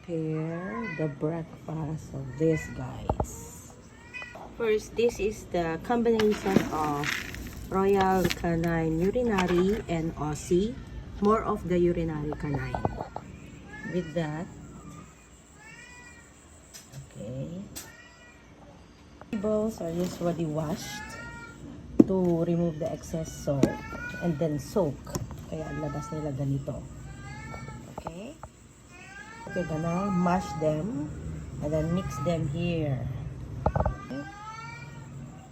prepare the breakfast of this, guys. First, this is the combination of Royal Canine Urinary and Aussie. More of the Urinary Canine. With that, okay. Tables are usually washed to remove the excess salt and then soak. Kaya ang labas nila ganito. Okay? We're gonna mash them and then mix them here. Okay?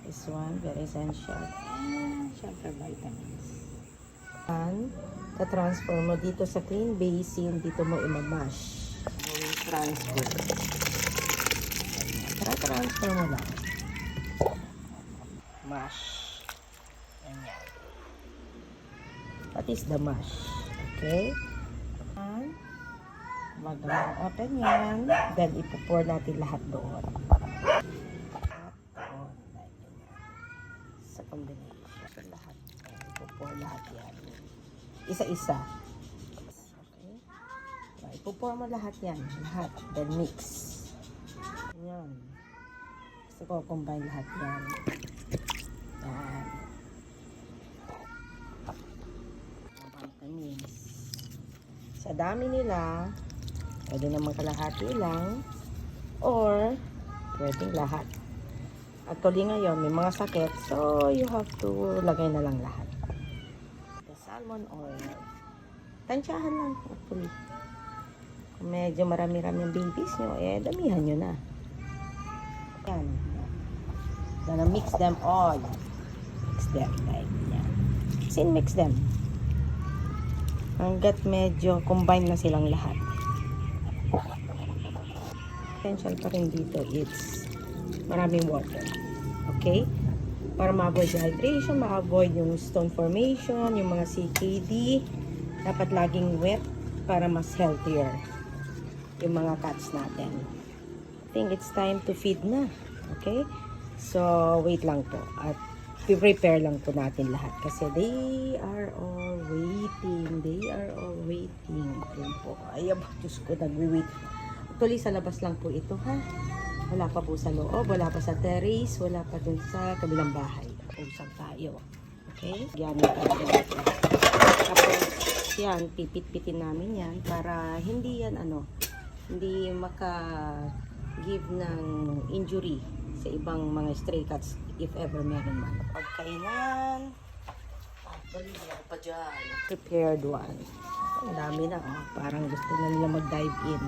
This one, very essential. And syempre vitamins. And ta-transfer mo dito sa clean basin, dito mo imamash. Transfer. Tra-transfer mo lang. Mash. Ayan. What is the mash? Okay? And mag-open yan. Then, ipupour natin lahat doon. Sa combination. Lahat. Ipupour lahat yan. Isa-isa. Okay? Ipupour mo lahat yan. Lahat. Then, mix. Yan. Gusto ko combine lahat yan. Yan. Vitamins. Sa dami nila, pwede naman kalahati lang or pwedeng lahat. Actually ngayon, may mga sakit, so you have to lagay na lang lahat. The salmon oil. Tansyahan lang, actually. Kung medyo marami-rami yung babies nyo, damihan nyo na. Yan. Gonna mix them all. Mix them like yan. Sin mix them. Hanggat medyo combine na silang lahat. Essential pa rin dito, it's maraming water. Okay? Para ma-avoid dehydration, ma-avoid yung stone formation, yung mga CKD. Dapat laging wet para mas healthier yung mga cats natin. I think it's time to feed na. Okay? So, wait lang po. At prepare lang po natin lahat. Kasi they are all waiting. They are all waiting. Yan po. Ay, Diyos ko, nag-wait. Actually, sa labas lang po ito, ha? Wala pa po sa loob. Wala pa sa terrace. Wala pa dun sa kabilang bahay. Usap tayo. Okay? Yan natin. Tapos, yan, pipit-pitin namin yan para hindi yan, hindi maka-give ng injury sa ibang mga stray cats if ever meron man. Pagkainan, meron pa dyan. Prepared one. Ang dami na, parang gusto na nila mag-dive in.